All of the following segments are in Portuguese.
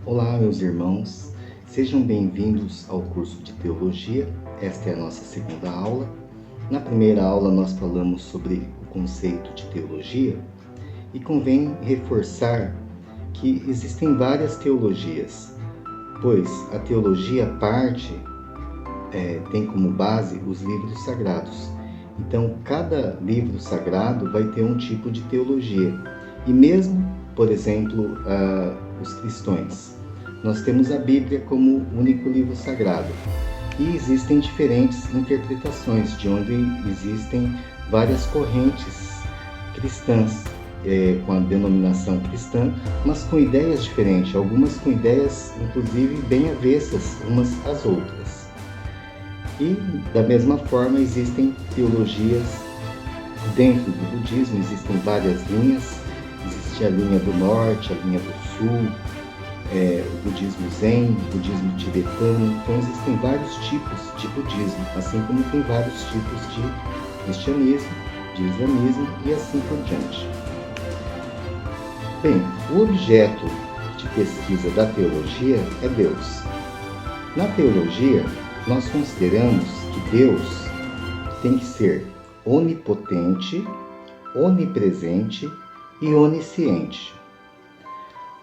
Olá, meus irmãos, sejam bem-vindos ao curso de Teologia. Esta é a nossa segunda aula. Na primeira aula, nós falamos sobre o conceito de teologia e convém reforçar que existem várias teologias, pois a teologia tem como base os livros sagrados. Então, cada livro sagrado vai ter um tipo de teologia. E mesmo, por exemplo, os cristãos, nós temos a Bíblia como único livro sagrado. E existem diferentes interpretações, de onde existem várias correntes cristãs, com a denominação cristã, mas com ideias diferentes, algumas com ideias, inclusive, bem avessas umas às outras. E, da mesma forma, existem teologias dentro do budismo, existem várias linhas, existe a linha do norte, a linha do sul, o budismo zen, o budismo tibetano. Então existem vários tipos de budismo, assim como tem vários tipos de cristianismo, de islamismo e assim por diante. Bem, o objeto de pesquisa da teologia é Deus. Na teologia, nós consideramos que Deus tem que ser onipotente, onipresente e onisciente.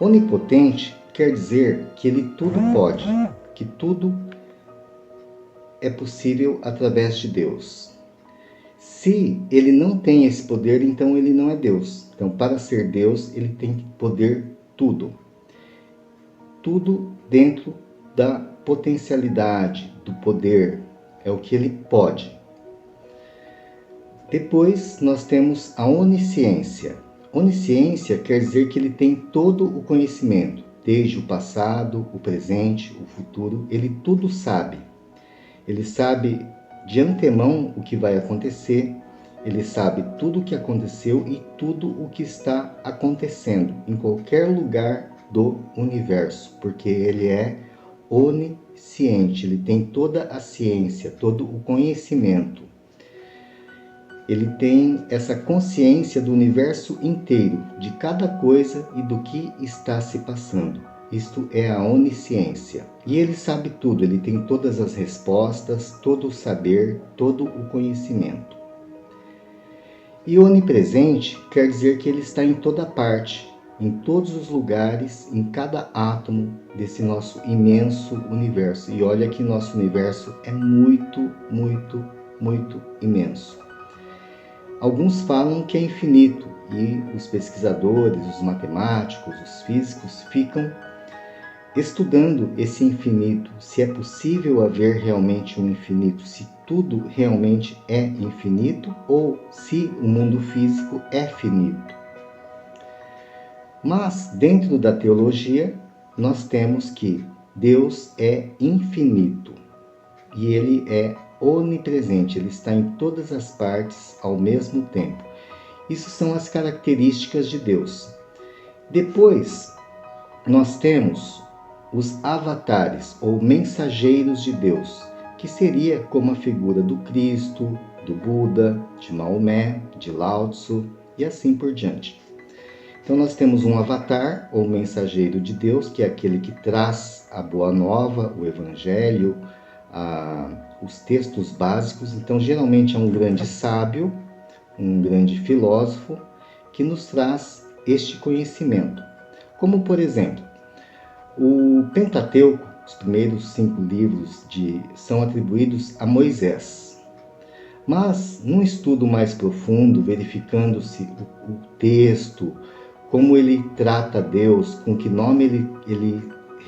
Onipotente quer dizer que ele tudo pode, que tudo é possível através de Deus. Se ele não tem esse poder, então ele não é Deus. Então, para ser Deus, ele tem que poder tudo. Tudo dentro da potencialidade, do poder, é o que ele pode. Depois, nós temos a onisciência. Onisciência quer dizer que ele tem todo o conhecimento, desde o passado, o presente, o futuro, ele tudo sabe. Ele sabe de antemão o que vai acontecer, ele sabe tudo o que aconteceu e tudo o que está acontecendo em qualquer lugar do universo, porque ele é onisciente, ele tem toda a ciência, todo o conhecimento. Ele tem essa consciência do universo inteiro, de cada coisa e do que está se passando. Isto é a onisciência. E ele sabe tudo, ele tem todas as respostas, todo o saber, todo o conhecimento. E onipresente quer dizer que ele está em toda parte, em todos os lugares, em cada átomo desse nosso imenso universo. E olha que nosso universo é muito, muito, muito imenso. Alguns falam que é infinito e os pesquisadores, os matemáticos, os físicos ficam estudando esse infinito, se é possível haver realmente um infinito, se tudo realmente é infinito ou se o mundo físico é finito. Mas dentro da teologia nós temos que Deus é infinito e ele é onipresente, ele está em todas as partes ao mesmo tempo. Isso são as características de Deus. Depois, nós temos os avatares, ou mensageiros de Deus, que seria como a figura do Cristo, do Buda, de Maomé, de Lao Tzu e assim por diante. Então nós temos um avatar, ou mensageiro de Deus, que é aquele que traz a boa nova, o evangelho, os textos básicos. Então geralmente é um grande sábio, um grande filósofo, que nos traz este conhecimento. Como, por exemplo, o Pentateuco, os primeiros 5 livros são atribuídos a Moisés. Mas, num estudo mais profundo, verificando-se o texto, como ele trata Deus, com que nome ele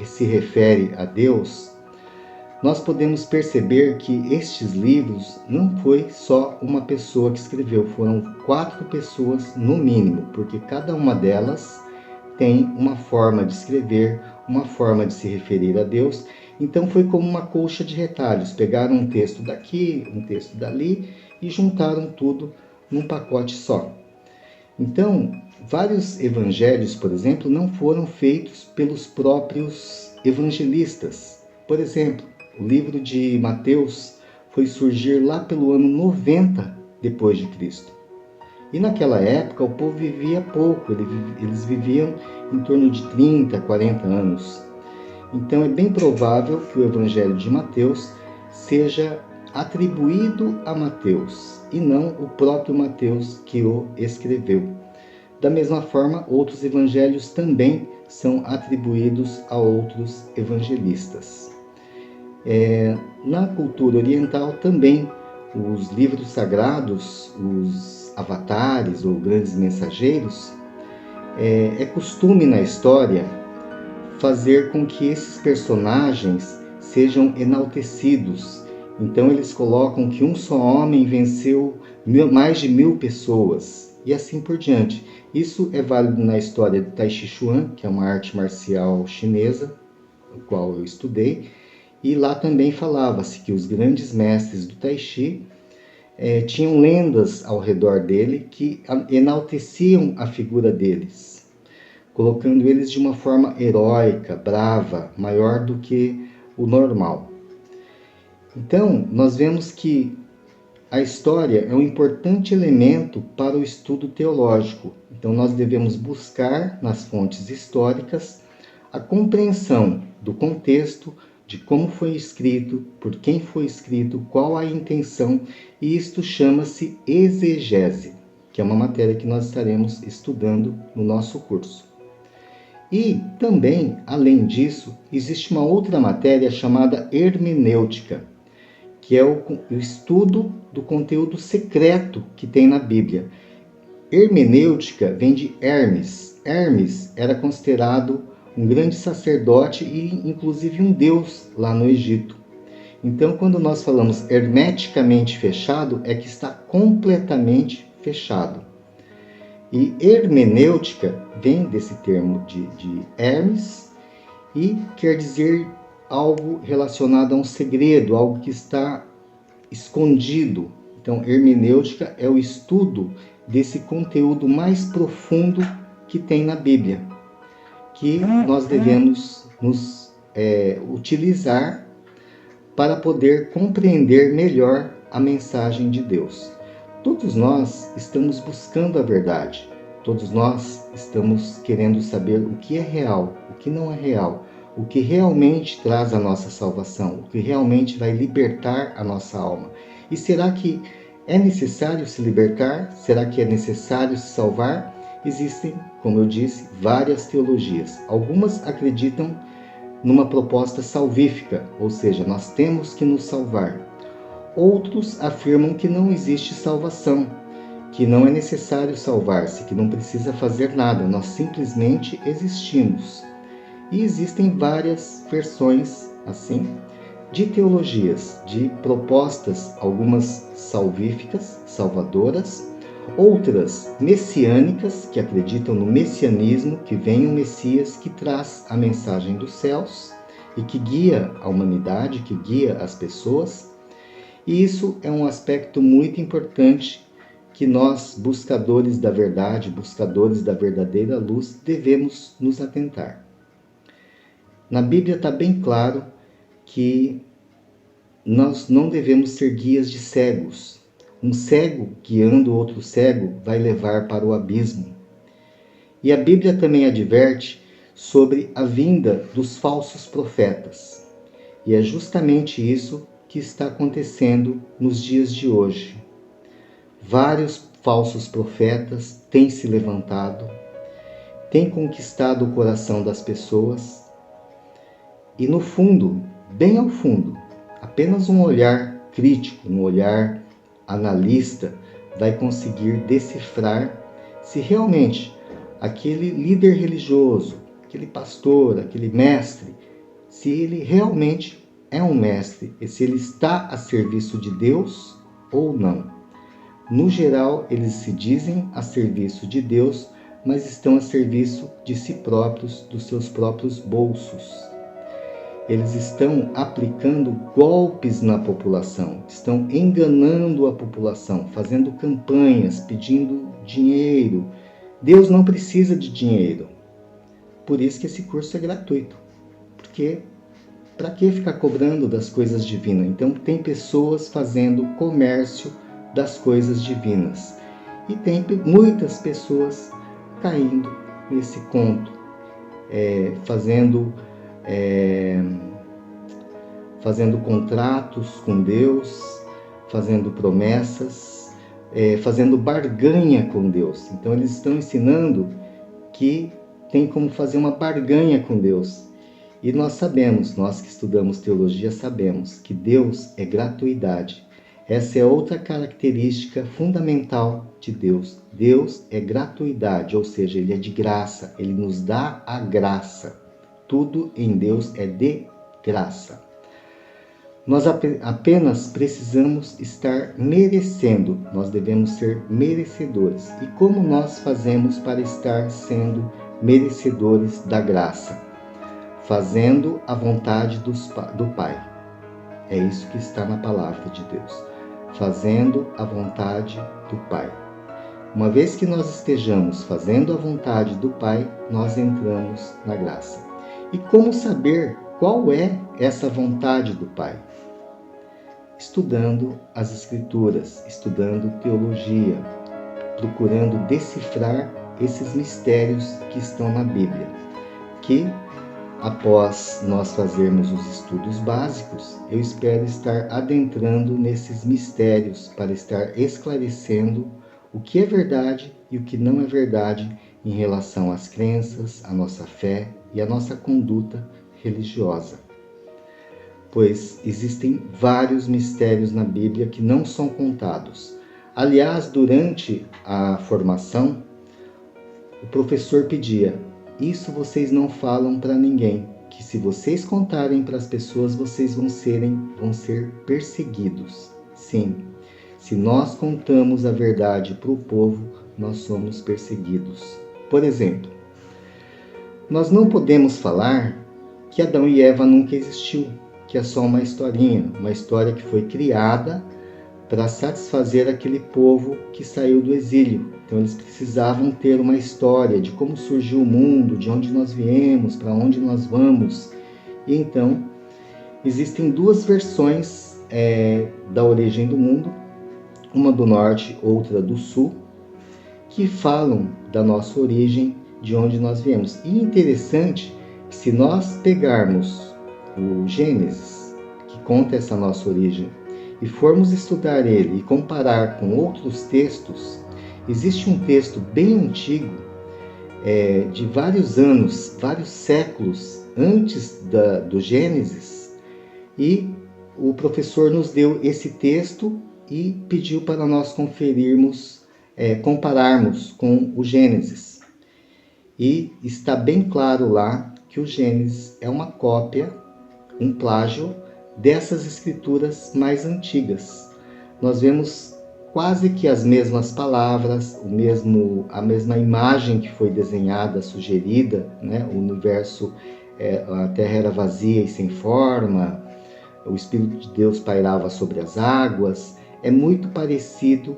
se refere a Deus, nós podemos perceber que estes livros não foi só uma pessoa que escreveu, foram 4 pessoas no mínimo, porque cada uma delas tem uma forma de escrever, uma forma de se referir a Deus. Então foi como uma colcha de retalhos, pegaram um texto daqui, um texto dali e juntaram tudo num pacote só. Então, vários evangelhos, por exemplo, não foram feitos pelos próprios evangelistas. Por exemplo, o livro de Mateus foi surgir lá pelo ano 90 depois de Cristo. E naquela época o povo vivia pouco, eles viviam em torno de 30, 40 anos. Então é bem provável que o Evangelho de Mateus seja atribuído a Mateus e não o próprio Mateus que o escreveu. Da mesma forma, outros evangelhos também são atribuídos a outros evangelistas. Na cultura oriental também, os livros sagrados, os avatares ou grandes mensageiros, é costume na história fazer com que esses personagens sejam enaltecidos. Então eles colocam que um só homem venceu mais de 1000 pessoas e assim por diante. Isso é válido na história do Tai Chi Chuan, que é uma arte marcial chinesa, o qual eu estudei, e lá também falava-se que os grandes mestres do Tai Chi tinham lendas ao redor dele que enalteciam a figura deles, colocando eles de uma forma heróica, brava, maior do que o normal. Então, nós vemos que a história é um importante elemento para o estudo teológico. Então, nós devemos buscar nas fontes históricas a compreensão do contexto, de como foi escrito, por quem foi escrito, qual a intenção, e isto chama-se exegese, que é uma matéria que nós estaremos estudando no nosso curso. E também, além disso, existe uma outra matéria chamada hermenêutica, que é o estudo do conteúdo secreto que tem na Bíblia. Hermenêutica vem de Hermes. Hermes era considerado um grande sacerdote e inclusive um deus lá no Egito. Então, quando nós falamos hermeticamente fechado, é que está completamente fechado. E hermenêutica vem desse termo de Hermes e quer dizer algo relacionado a um segredo, algo que está escondido. Então, hermenêutica é o estudo desse conteúdo mais profundo que tem na Bíblia, que nós devemos nos utilizar para poder compreender melhor a mensagem de Deus. Todos nós estamos buscando a verdade, todos nós estamos querendo saber o que é real, o que não é real, o que realmente traz a nossa salvação, o que realmente vai libertar a nossa alma. E será que é necessário se libertar? Será que é necessário se salvar? Existem, como eu disse, várias teologias. Algumas acreditam numa proposta salvífica, ou seja, nós temos que nos salvar. Outros afirmam que não existe salvação, que não é necessário salvar-se, que não precisa fazer nada, nós simplesmente existimos. E existem várias versões, assim, de teologias, de propostas, algumas salvíficas, salvadoras, outras messiânicas, que acreditam no messianismo, que vem um Messias que traz a mensagem dos céus e que guia a humanidade, que guia as pessoas. E isso é um aspecto muito importante que nós, buscadores da verdade, buscadores da verdadeira luz, devemos nos atentar. Na Bíblia está bem claro que nós não devemos ser guias de cegos. Um cego guiando outro cego vai levar para o abismo. E a Bíblia também adverte sobre a vinda dos falsos profetas. E é justamente isso que está acontecendo nos dias de hoje. Vários falsos profetas têm se levantado, têm conquistado o coração das pessoas. E no fundo, bem ao fundo, apenas um olhar crítico, um olhar analista vai conseguir decifrar se realmente aquele líder religioso, aquele pastor, aquele mestre, se ele realmente é um mestre e se ele está a serviço de Deus ou não. No geral, eles se dizem a serviço de Deus, mas estão a serviço de si próprios, dos seus próprios bolsos. Eles estão aplicando golpes na população, estão enganando a população, fazendo campanhas, pedindo dinheiro. Deus não precisa de dinheiro. Por isso que esse curso é gratuito. Porque para que ficar cobrando das coisas divinas? Então tem pessoas fazendo comércio das coisas divinas. E tem muitas pessoas caindo nesse conto, fazendo fazendo contratos com Deus, fazendo promessas, fazendo barganha com Deus. Então eles estão ensinando que tem como fazer uma barganha com Deus. E nós sabemos, nós que estudamos teologia sabemos que Deus é gratuidade. Essa é outra característica fundamental de Deus. Deus é gratuidade, ou seja, Ele é de graça, Ele nos dá a graça. Tudo em Deus é de graça. Nós apenas precisamos estar merecendo, nós devemos ser merecedores. E como nós fazemos para estar sendo merecedores da graça? Fazendo a vontade do Pai. É isso que está na palavra de Deus. Fazendo a vontade do Pai. Uma vez que nós estejamos fazendo a vontade do Pai, nós entramos na graça. E como saber qual é essa vontade do Pai? Estudando as Escrituras, estudando teologia, procurando decifrar esses mistérios que estão na Bíblia, que após nós fazermos os estudos básicos, eu espero estar adentrando nesses mistérios para estar esclarecendo o que é verdade e o que não é verdade em relação às crenças, à nossa fé e à nossa conduta religiosa. Pois existem vários mistérios na Bíblia que não são contados. Aliás, durante a formação, o professor pedia: isso vocês não falam para ninguém, que se vocês contarem para as pessoas, vocês vão ser perseguidos. Sim, se nós contamos a verdade para o povo, nós somos perseguidos. Por exemplo, nós não podemos falar que Adão e Eva nunca existiu, que é só uma historinha, uma história que foi criada para satisfazer aquele povo que saiu do exílio. Então eles precisavam ter uma história de como surgiu o mundo, de onde nós viemos, para onde nós vamos. E então existem duas versões da origem do mundo, uma do norte, outra do sul, que falam da nossa origem, de onde nós viemos. E interessante que se nós pegarmos o Gênesis, que conta essa nossa origem, e formos estudar ele e comparar com outros textos, existe um texto bem antigo, de vários anos, vários séculos antes do Gênesis, e o professor nos deu esse texto e pediu para nós conferirmos, compararmos com o Gênesis. E está bem claro lá que o Gênesis é uma cópia, um plágio dessas escrituras mais antigas. Nós vemos quase que as mesmas palavras, a mesma imagem que foi desenhada, sugerida, né? O universo, a terra era vazia e sem forma, o Espírito de Deus pairava sobre as águas. É muito parecido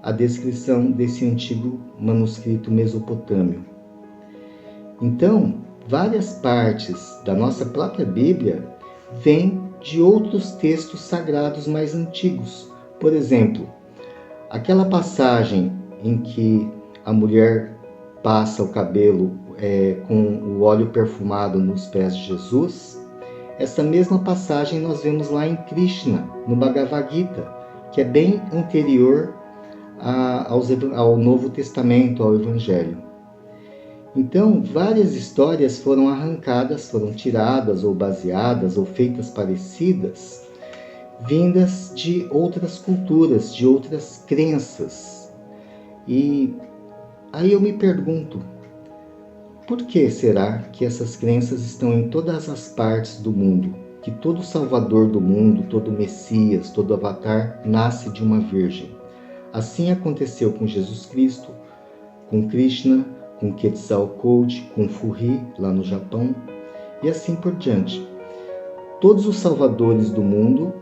a descrição desse antigo manuscrito mesopotâmio. Então, várias partes da nossa própria Bíblia vêm de outros textos sagrados mais antigos. Por exemplo, aquela passagem em que a mulher passa o cabelo com o óleo perfumado nos pés de Jesus, essa mesma passagem nós vemos lá em Krishna, no Bhagavad Gita, que é bem anterior ao Novo Testamento, ao Evangelho. Então, várias histórias foram arrancadas, foram tiradas ou baseadas ou feitas parecidas, vindas de outras culturas, de outras crenças. E aí eu me pergunto, por que será que essas crenças estão em todas as partes do mundo? Que todo Salvador do mundo, todo Messias, todo Avatar nasce de uma virgem. Assim aconteceu com Jesus Cristo, com Krishna, com Quetzalcoatl, com Furry, lá no Japão, e assim por diante. Todos os salvadores do mundo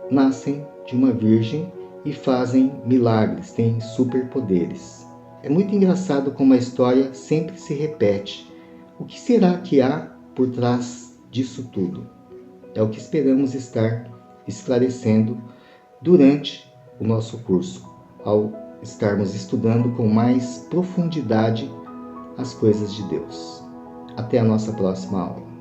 nascem de uma virgem e fazem milagres, têm superpoderes. É muito engraçado como a história sempre se repete. O que será que há por trás disso tudo? É o que esperamos estar esclarecendo durante o nosso curso, ao estarmos estudando com mais profundidade as coisas de Deus. Até a nossa próxima aula.